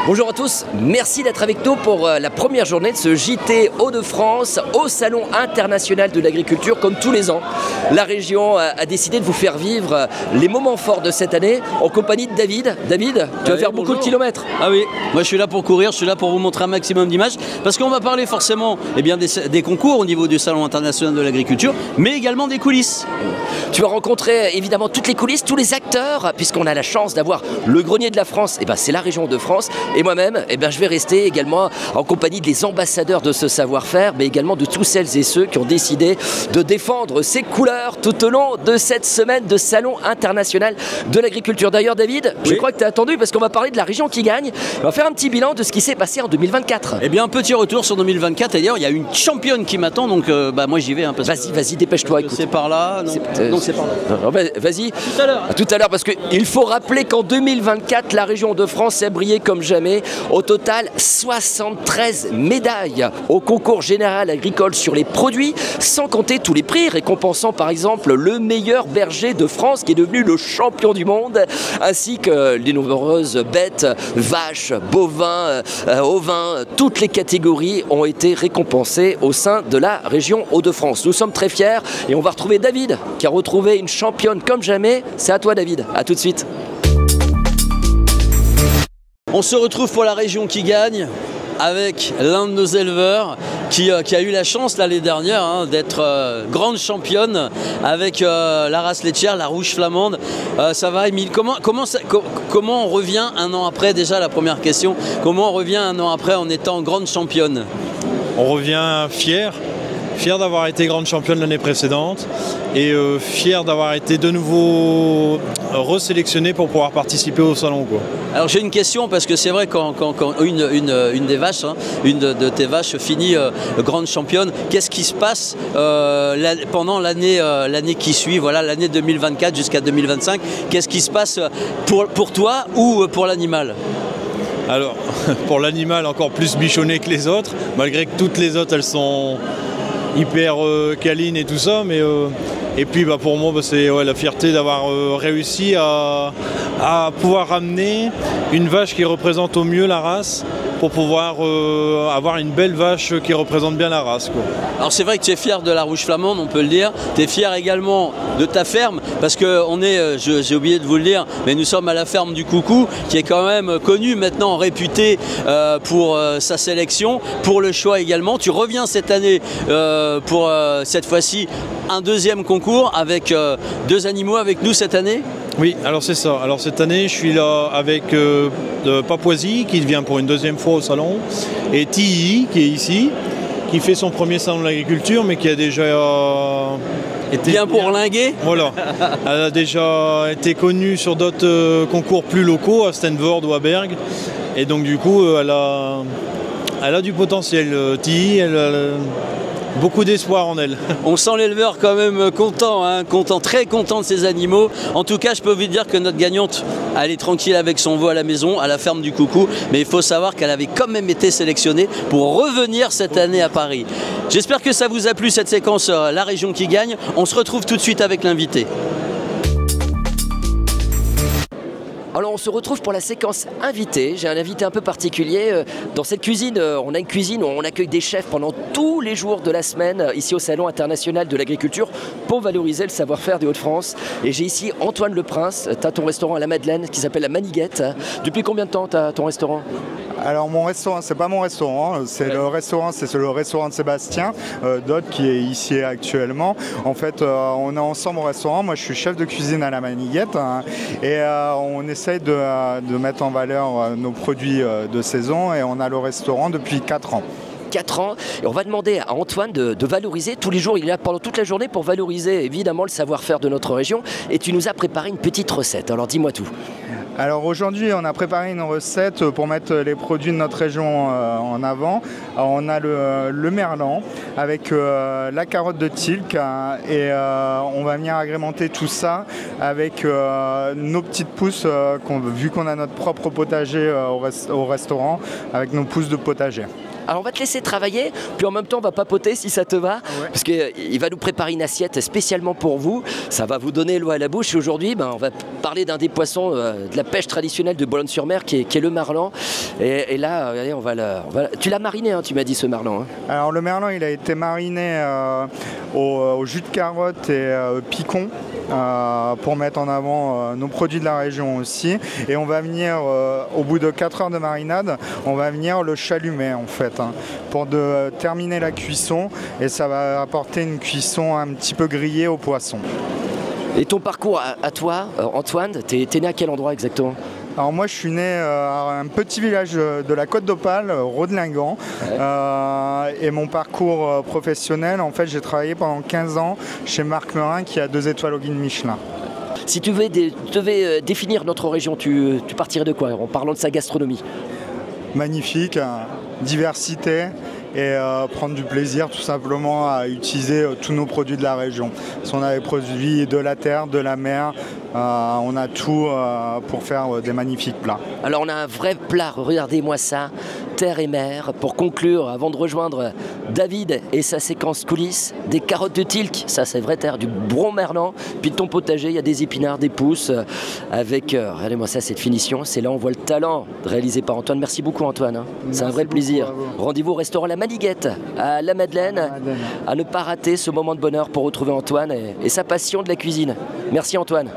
Bonjour à tous, merci d'être avec nous pour la première journée de ce JT Hauts-de-France au Salon international de l'agriculture. Comme tous les ans, la région a décidé de vous faire vivre les moments forts de cette année en compagnie de David. David, tu vas faire beaucoup de kilomètres. Ah oui, moi je suis là pour courir, je suis là pour vous montrer un maximum d'images parce qu'on va parler forcément des concours au niveau du Salon international de l'agriculture, mais également des coulisses. Tu vas rencontrer évidemment toutes les coulisses, tous les acteurs, puisqu'on a la chance d'avoir le grenier de la France, c'est la région de France. Et moi-même, je vais rester également en compagnie des ambassadeurs de ce savoir-faire, mais également de tous celles et ceux qui ont décidé de défendre ces couleurs tout au long de cette semaine de Salon international de l'agriculture. D'ailleurs, David, je crois que tu as attendu parce qu'on va parler de la région qui gagne. On va faire un petit bilan de ce qui s'est passé en 2024. Eh bien, un petit retour sur 2024. D'ailleurs, il y a une championne qui m'attend, donc moi j'y vais. Hein, vas-y, dépêche-toi. C'est par là. Non, c'est par là. Vas-y. Tout à l'heure. Tout à l'heure, parce qu'il faut rappeler qu'en 2024, la région de France a brillé comme jamais. Au total, 73 médailles au concours général agricole sur les produits, sans compter tous les prix récompensant par exemple le meilleur berger de France qui est devenu le champion du monde, ainsi que les nombreuses bêtes, vaches, bovins, ovins, toutes les catégories ont été récompensées au sein de la région Hauts-de-France. Nous sommes très fiers et on va retrouver David qui a retrouvé une championne comme jamais. C'est à toi David, à tout de suite. On se retrouve pour la région qui gagne avec l'un de nos éleveurs qui a eu la chance l'année dernière d'être grande championne avec la race laitière, la rouge flamande. Ça va, Émile? Comment on revient un an après? Déjà la première question, comment on revient un an après en étant grande championne? On revient fier d'avoir été grande championne l'année précédente et fier d'avoir été de nouveau resélectionné pour pouvoir participer au salon, quoi. Alors j'ai une question parce que c'est vrai quand une des vaches, une de tes vaches finit grande championne, qu'est-ce qui se passe pendant l'année qui suit, voilà, l'année 2024 jusqu'à 2025, qu'est-ce qui se passe pour toi ou pour l'animal? Alors pour l'animal encore plus bichonné que les autres, malgré que toutes les autres elles sont hyper câline et tout ça, mais et puis pour moi c'est la fierté d'avoir réussi à pouvoir ramener une vache qui représente au mieux la race pour pouvoir avoir une belle vache qui représente bien la race, quoi. Alors c'est vrai que tu es fier de la rouge flamande, on peut le dire, tu es fier également de ta ferme parce que on est, j'ai oublié de vous le dire, mais nous sommes à la ferme du Coucou qui est quand même connue maintenant, réputée pour sa sélection, pour le choix également. Tu reviens cette année pour cette fois-ci un deuxième concours avec deux animaux avec nous cette année. Oui, alors c'est ça. Alors cette année, je suis là avec Papouasie qui vient pour une deuxième fois au salon et Tilly qui est ici, qui fait son premier salon de l'agriculture mais qui a déjà été bien bourlingué. Voilà, elle a déjà été connue sur d'autres concours plus locaux à Stanford ou à Berg et donc du coup elle a du potentiel. Tilly, elle a beaucoup d'espoir en elle. On sent l'éleveur quand même content, très content de ses animaux. En tout cas, je peux vous dire que notre gagnante, elle est tranquille avec son veau à la maison, à la ferme du Coucou. Mais il faut savoir qu'elle avait quand même été sélectionnée pour revenir cette année à Paris. J'espère que ça vous a plu cette séquence, la région qui gagne. On se retrouve tout de suite avec l'invité. Alors on se retrouve pour la séquence invité. J'ai un invité un peu particulier. Dans cette cuisine, on a une cuisine où on accueille des chefs pendant tous les jours de la semaine, ici au Salon international de l'agriculture, pour valoriser le savoir-faire des Hauts-de-France. Et j'ai ici Antoine Le Prince. Tu as ton restaurant à la Madeleine qui s'appelle la Maniguette. Depuis combien de temps tu as ton restaurant? Alors mon restaurant, c'est pas mon restaurant, c'est le restaurant de Sébastien Dodd qui est ici actuellement. En fait, on est ensemble au restaurant. Moi, je suis chef de cuisine à la Maniguette et on essaye de mettre en valeur nos produits de saison et on a le restaurant depuis 4 ans. 4 ans et on va demander à Antoine de valoriser tous les jours, il est là pendant toute la journée pour valoriser évidemment le savoir-faire de notre région et tu nous as préparé une petite recette, alors dis-moi tout. Alors aujourd'hui, on a préparé une recette pour mettre les produits de notre région en avant. Alors, on a le merlan avec la carotte de Tilk et on va venir agrémenter tout ça avec nos petites pousses, vu qu'on a notre propre potager au restaurant, avec nos pousses de potager. Alors on va te laisser travailler, puis en même temps on va papoter si ça te va, parce qu'il va nous préparer une assiette spécialement pour vous. Ça va vous donner l'eau à la bouche. Et aujourd'hui, on va parler d'un des poissons de la pêche traditionnelle de Boulogne-sur-Mer, qui est le marlan. Et là, regardez, tu l'as mariné, hein, tu m'as dit, ce marlan. Hein. Alors le merlan, il a été mariné au jus de carotte et picon. Pour mettre en avant nos produits de la région aussi. Et on va venir, au bout de 4 heures de marinade, on va venir le chalumer en fait, hein, pour terminer la cuisson. Et ça va apporter une cuisson un petit peu grillée au poisson. Et ton parcours à toi, Antoine, t'es né à quel endroit exactement ? Alors moi je suis né à un petit village de la Côte d'Opale, Rodlingan, et mon parcours professionnel, en fait j'ai travaillé pendant 15 ans chez Marc Merin qui a 2 étoiles au guide Michelin. Si tu devais définir notre région, tu partirais de quoi en parlant de sa gastronomie ? Magnifique, diversité et prendre du plaisir tout simplement à utiliser tous nos produits de la région. Si on a des produits de la terre, de la mer, on a tout pour faire des magnifiques plats. Alors on a un vrai plat, regardez-moi ça, terre et mer. Pour conclure, avant de rejoindre David et sa séquence coulisses, des carottes de tilk, ça c'est vraie terre, du bron merlan, puis de ton potager, il y a des épinards, des pousses, avec, regardez-moi ça, cette finition, c'est là on voit le talent réalisé par Antoine. Merci beaucoup Antoine, hein. C'est un vrai plaisir. Rendez-vous au restaurant La Maniguette à La Madeleine, à ne pas rater ce moment de bonheur pour retrouver Antoine et sa passion de la cuisine. Merci Antoine.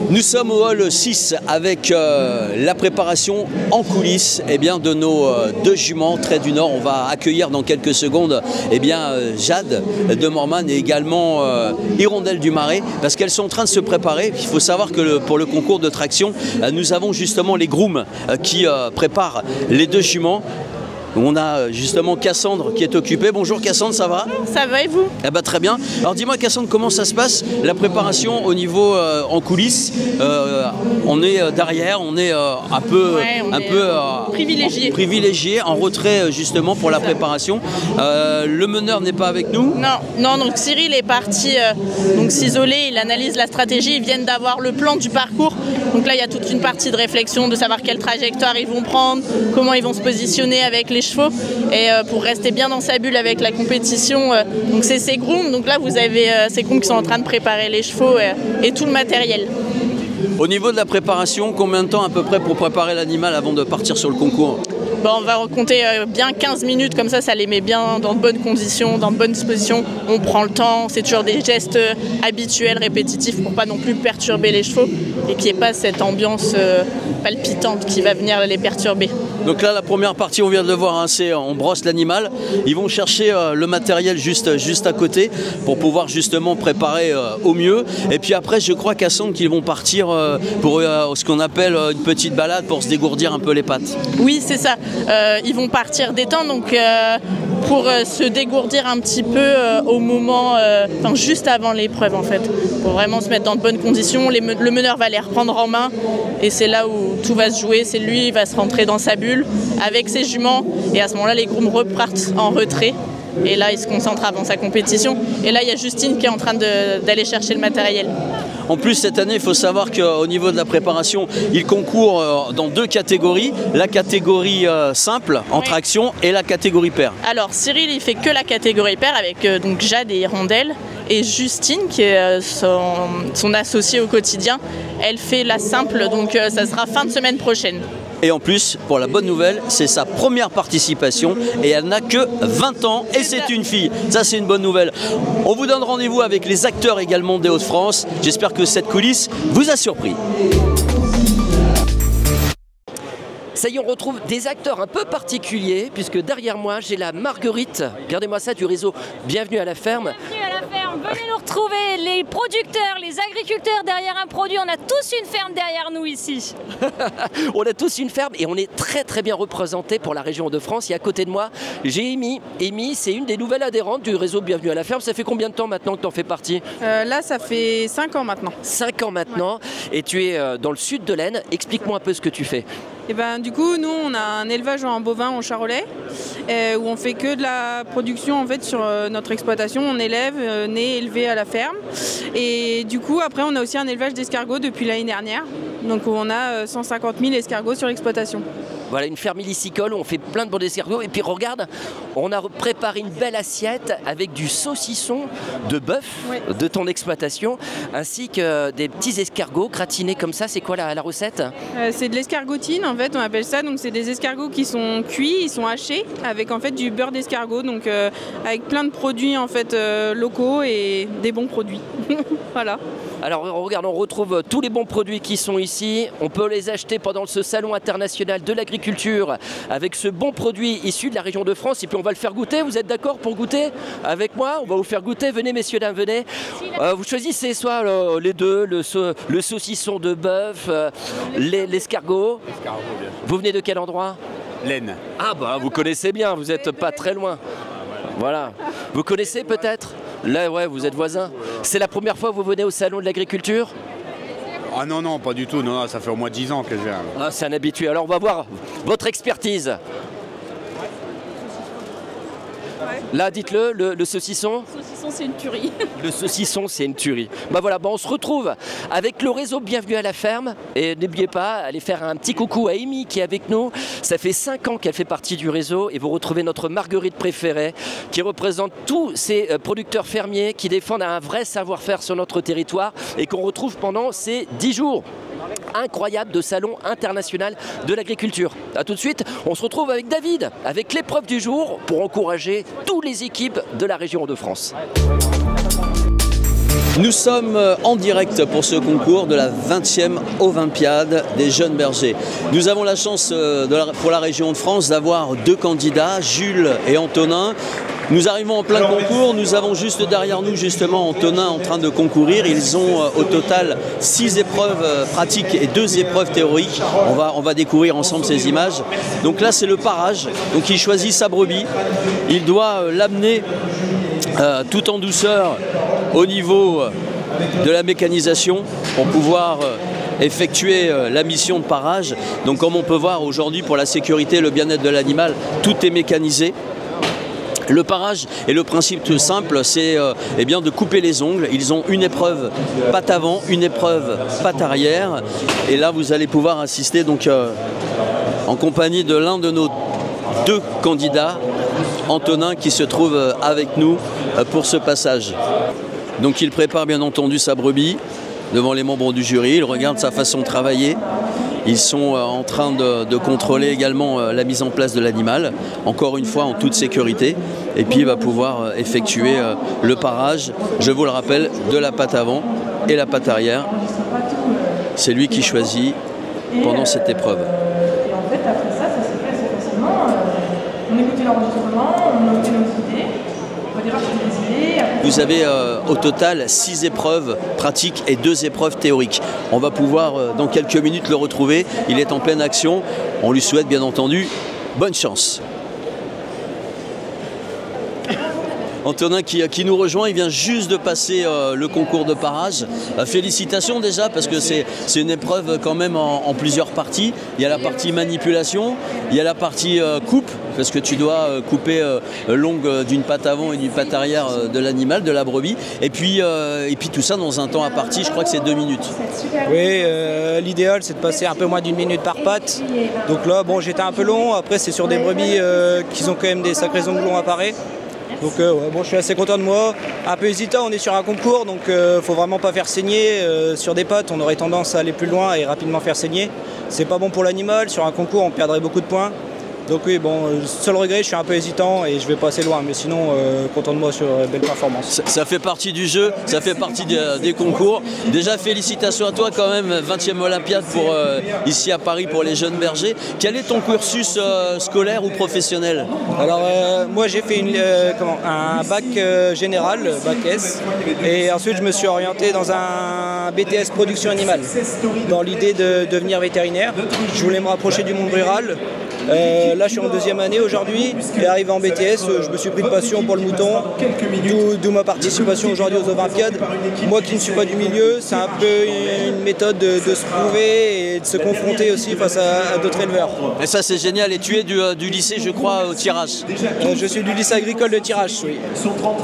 Nous sommes au hall 6 avec la préparation en coulisses de nos 2 juments Trait du Nord. On va accueillir dans quelques secondes Jade de Morman et également Hirondelle du Marais, parce qu'elles sont en train de se préparer. Il faut savoir que pour le concours de traction, nous avons justement les grooms qui préparent les 2 juments. On a justement Cassandre qui est occupée. Bonjour Cassandre, ça va ? Ça va et vous ? Eh ben, très bien. Alors dis-moi Cassandre, comment ça se passe la préparation au niveau en coulisses ? On est derrière, on est un peu privilégié, en retrait justement pour la préparation. Le meneur n'est pas avec nous ? Non, donc Cyril est parti s'isoler, il analyse la stratégie, ils viennent d'avoir le plan du parcours. Donc là il y a toute une partie de réflexion, de savoir quelle trajectoire ils vont prendre, comment ils vont se positionner avec les chevaux, et pour rester bien dans sa bulle avec la compétition. Donc c'est ces grooms, donc là vous avez ces grooms qui sont en train de préparer les chevaux et tout le matériel. Au niveau de la préparation, combien de temps à peu près pour préparer l'animal avant de partir sur le concours ? On va compter bien 15 minutes, comme ça les met bien dans de bonnes conditions, dans de bonnes dispositions. On prend le temps, c'est toujours des gestes habituels, répétitifs, pour pas non plus perturber les chevaux et qu'il n'y ait pas cette ambiance palpitante qui va venir les perturber. Donc là, la première partie, on vient de le voir, hein, c'est on brosse l'animal. Ils vont chercher le matériel juste à côté pour pouvoir justement préparer au mieux. Et puis après, je crois Cassandre qu'ils vont partir pour ce qu'on appelle une petite balade pour se dégourdir un peu les pattes. Oui, c'est ça. Ils vont partir détendre, donc pour se dégourdir un petit peu au moment, juste avant l'épreuve en fait, pour vraiment se mettre dans de bonnes conditions. Le meneur va les reprendre en main et c'est là où tout va se jouer. C'est lui, il va se rentrer dans sa bulle avec ses juments et à ce moment-là, les grooms repartent en retrait. Et là, il se concentre avant sa compétition. Et là, il y a Justine qui est en train d'aller chercher le matériel. En plus, cette année, il faut savoir qu'au niveau de la préparation, il concourt dans 2 catégories. La catégorie simple, en traction, et la catégorie paire. Alors, Cyril, il fait que la catégorie paire avec donc Jade et Hirondelle. Et Justine, qui est son associée au quotidien, elle fait la simple. Donc, ça sera fin de semaine prochaine. Et en plus, pour la bonne nouvelle, c'est sa première participation et elle n'a que 20 ans et c'est une fille. Ça, c'est une bonne nouvelle. On vous donne rendez-vous avec les acteurs également des Hauts-de-France. J'espère que cette coulisse vous a surpris. Ça y est, on retrouve des acteurs un peu particuliers, puisque derrière moi, j'ai la Marguerite, regardez-moi ça, du réseau Bienvenue à la ferme. Bienvenue à la ferme, venez nous retrouver, les producteurs, les agriculteurs derrière un produit, on a tous une ferme derrière nous ici. On a tous une ferme et on est très très bien représentés pour la région de France. Et à côté de moi, j'ai Amy. Amy, c'est une des nouvelles adhérentes du réseau Bienvenue à la ferme. Ça fait combien de temps maintenant que tu en fais partie ? Là, ça fait 5 ans maintenant. 5 ans maintenant, ouais. Et tu es dans le sud de l'Aisne. Explique-moi un peu ce que tu fais. Et du coup, nous, on a un élevage en bovin au Charolais où on fait que de la production en fait sur notre exploitation. On élève, né élevé à la ferme. Et du coup, après, on a aussi un élevage d'escargots depuis l'année dernière. Donc, on a 150 000 escargots sur l'exploitation. Voilà, une ferme illicicole où on fait plein de bons escargots. Et puis regarde, on a préparé une belle assiette avec du saucisson de bœuf de ton exploitation, ainsi que des petits escargots gratinés comme ça. C'est quoi la recette? C'est de l'escargotine en fait, on appelle ça. Donc c'est des escargots qui sont cuits, ils sont hachés avec en fait du beurre d'escargot, donc avec plein de produits en fait locaux et des bons produits. Voilà. Alors regarde, on retrouve tous les bons produits qui sont ici. On peut les acheter pendant ce salon international de l'agriculture avec ce bon produit issu de la région de France. Et puis on va le faire goûter. Vous êtes d'accord pour goûter avec moi? On va vous faire goûter. Venez messieurs, dames, venez. Vous choisissez soit les deux, le saucisson de bœuf, l'escargot. Vous venez de quel endroit? L'Aisne. Ah bah vous connaissez bien, vous n'êtes pas très loin. Voilà. Vous connaissez peut-être? Là, ouais, vous êtes voisins. C'est la première fois que vous venez au salon de l'agriculture? Ah non, non, pas du tout. Non, ça fait au moins 10 ans que je viens. Ah, c'est un habitué. Alors, on va voir votre expertise. Là, dites-le, le saucisson. Le saucisson, c'est une tuerie. Le saucisson, c'est une tuerie. Bah voilà, on se retrouve avec le réseau Bienvenue à la ferme. Et n'oubliez pas, allez faire un petit coucou à Amy qui est avec nous. Ça fait 5 ans qu'elle fait partie du réseau. Et vous retrouvez notre Marguerite préférée qui représente tous ces producteurs fermiers qui défendent un vrai savoir-faire sur notre territoire et qu'on retrouve pendant ces 10 jours incroyable de salon international de l'agriculture. A tout de suite, on se retrouve avec David, avec l'épreuve du jour pour encourager toutes les équipes de la région de France. Nous sommes en direct pour ce concours de la 20e Olympiade des jeunes bergers. Nous avons la chance pour la région de France d'avoir 2 candidats, Jules et Antonin. Nous arrivons en plein concours, nous avons juste derrière nous justement Antonin en train de concourir. Ils ont au total 6 épreuves pratiques et 2 épreuves théoriques. On va découvrir ensemble ces images. Donc là c'est le parage, donc il choisit sa brebis. Il doit l'amener tout en douceur au niveau de la mécanisation pour pouvoir effectuer la mission de parage. Donc comme on peut voir aujourd'hui pour la sécurité et le bien-être de l'animal, tout est mécanisé. Le parage et le principe tout simple, c'est eh bien de couper les ongles. Ils ont une épreuve patte avant, une épreuve patte arrière. Et là, vous allez pouvoir assister donc en compagnie de l'un de nos 2 candidats, Antonin, qui se trouve avec nous pour ce passage. Donc il prépare bien entendu sa brebis devant les membres du jury. Il regarde sa façon de travailler. Ils sont en train de contrôler également la mise en place de l'animal, encore une fois en toute sécurité. Et puis il va pouvoir effectuer le parage, je vous le rappelle, de la patte avant et la patte arrière. C'est lui qui choisit pendant cette épreuve. Et en fait, après ça s'est fait assez facilement. On écoutait l'enregistrement, on notait nos idées, on va déranger les idées. Vous avez au total 6 épreuves pratiques et 2 épreuves théoriques. On va pouvoir dans quelques minutes le retrouver. Il est en pleine action. On lui souhaite bien entendu bonne chance. Antonin qui nous rejoint, il vient juste de passer le concours de parage. Félicitations déjà parce que c'est une épreuve quand même en plusieurs parties. Il y a la partie manipulation, il y a la partie coupe parce que tu dois couper l'ongle d'une patte avant et d'une patte arrière de l'animal, de la brebis. Et puis tout ça dans un temps imparti, je crois que c'est 2 minutes. Oui, l'idéal c'est de passer un peu moins d'1 minute par patte. Donc là, bon, j'étais un peu long. Après, c'est sur des brebis qui ont quand même des sacrés ongles longs à parer. Donc ouais, bon, je suis assez content de moi. Un peu hésitant, on est sur un concours, donc faut vraiment pas faire saigner. Sur des pattes, on aurait tendance à aller plus loin et rapidement faire saigner. C'est pas bon pour l'animal. Sur un concours, on perdrait beaucoup de points. Donc oui, bon, seul regret, je suis un peu hésitant et je vais pas assez loin. Mais sinon, content de moi sur belle performance. Ça fait partie du jeu, ça fait partie des concours. Déjà, félicitations à toi quand même, 20e Olympiade pour, ici à Paris pour les jeunes bergers. Quel est ton cursus scolaire ou professionnel? Alors moi j'ai fait un bac général, bac S. Et ensuite je me suis orienté dans un BTS production animale. Dans l'idée de devenir vétérinaire. Je voulais me rapprocher du monde rural. Là, je suis en deuxième année aujourd'hui et arrivé en BTS, je me suis pris de passion pour le mouton, d'où ma participation aujourd'hui aux Olympiades. Moi qui ne suis pas du milieu, c'est un peu une méthode de se prouver et de se confronter aussi face à d'autres éleveurs. Et ça c'est génial, et tu es du lycée je crois au Tirage. Je suis du lycée agricole de Tirage, oui.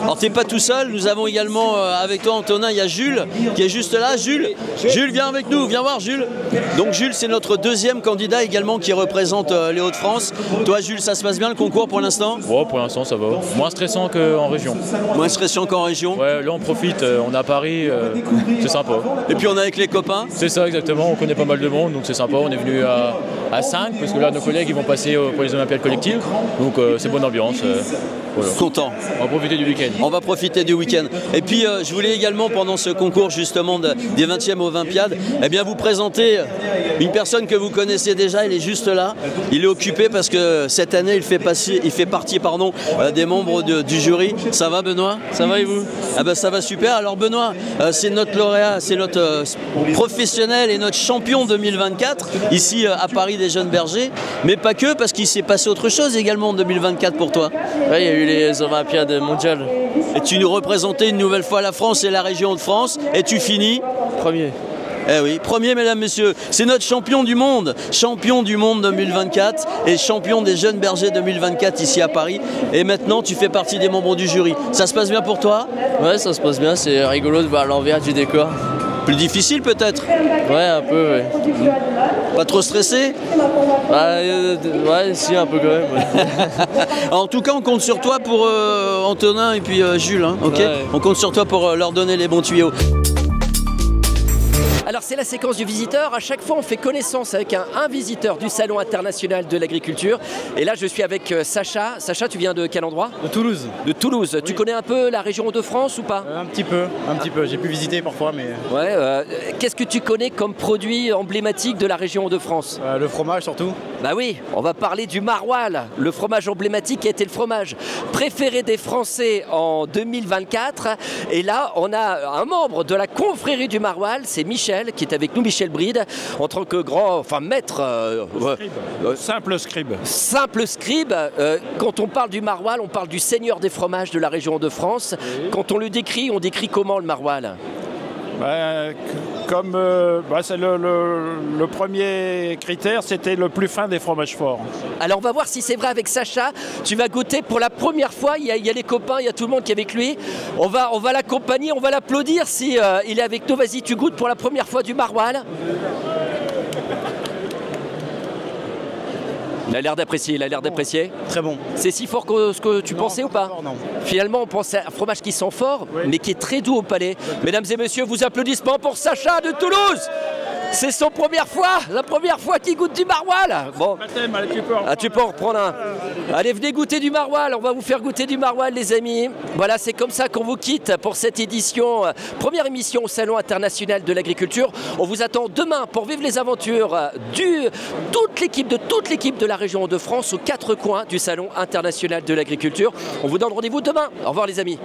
Alors t'es pas tout seul, nous avons également avec toi Antonin, il y a Jules qui est juste là. Jules, viens avec nous, viens voir Jules. Donc Jules c'est notre deuxième candidat également qui représente les Hauts-de-France. Toi Jules, ça se passe bien le concours pour l'instant? Ouais, pour l'instant ça va. Moins stressant qu'en région. Moins stressant qu'en région? Ouais, là on profite, on est à Paris, c'est sympa. Et puis on est avec les copains? C'est ça exactement, on connaît pas mal de monde, donc c'est sympa. On est venu à 5 parce que là nos collègues ils vont passer pour les Olympiades collectives, donc c'est bonne ambiance. Voilà. Content. On va profiter du week-end. On va profiter du week-end. Et puis je voulais également pendant ce concours justement des 20e Olympiades, eh bien vous présenter une personne que vous connaissez déjà, il est juste là. Il est occupé parce que cette année il fait partie des membres du jury. Ça va Benoît? Ça va et vous? Ah ben ça va super. Alors Benoît, c'est notre lauréat, c'est notre professionnel et notre champion 2024 ici à Paris des jeunes bergers, mais pas que, parce qu'il s'est passé autre chose également en 2024 pour toi. Ouais, il y a eu les Olympiades mondiales. Et tu nous représentais une nouvelle fois la France et la région de France, et tu finis premier. Eh oui, premier mesdames, messieurs, c'est notre champion du monde 2024 et champion des jeunes bergers 2024 ici à Paris. Et maintenant, tu fais partie des membres du jury. Ça se passe bien pour toi? Ouais, ça se passe bien, c'est rigolo de voir l'envers du décor. Plus difficile peut-être? Ouais, un peu, ouais. Pas trop stressé? Ouais, si, un peu quand même. Ouais. En tout cas, on compte sur toi pour Antonin et puis Jules, hein, ok? Ouais. On compte sur toi pour leur donner les bons tuyaux. Alors c'est la séquence du visiteur, à chaque fois on fait connaissance avec un visiteur du Salon international de l'agriculture. Et là je suis avec Sacha. Sacha, tu viens de quel endroit? De Toulouse. De Toulouse. Tu connais un peu la région de France ou pas? Un petit peu. J'ai pu visiter parfois mais... Ouais, qu'est-ce que tu connais comme produit emblématique de la région de France? Le fromage surtout. Bah oui, on va parler du maroilles, le fromage emblématique qui a été le fromage préféré des Français en 2024. Et là on a un membre de la confrérie du maroilles, c'est Michel, qui est avec nous, Michel Bride, en tant que maître... simple scribe. Simple scribe. Quand on parle du maroilles, on parle du seigneur des fromages de la région de France. Oui. Quand on le décrit, on décrit comment le maroilles? C'est le premier critère, c'était le plus fin des fromages forts. Alors on va voir si c'est vrai avec Sacha. Tu vas goûter pour la première fois, il y a les copains, il y a tout le monde qui est avec lui. On va l'accompagner, on va l'applaudir si il est avec nous. Vas-y, tu goûtes pour la première fois du maroilles. Il a l'air d'apprécier, Très bon. C'est si fort que ce que tu pensais ou pas? Non. Finalement, on pense à un fromage qui sent fort, oui, mais qui est très doux au palais. Mesdames et messieurs, vos applaudissements pour Sacha de Toulouse. C'est la première fois qu'il goûte du maroilles. Bon, tu peux en reprendre un. Allez, venez goûter du maroilles, on va vous faire goûter du maroilles les amis. Voilà, c'est comme ça qu'on vous quitte pour cette édition, première émission au Salon international de l'agriculture. On vous attend demain pour vivre les aventures de toute l'équipe de la région de France aux 4 coins du Salon international de l'agriculture. On vous donne rendez-vous demain. Au revoir les amis.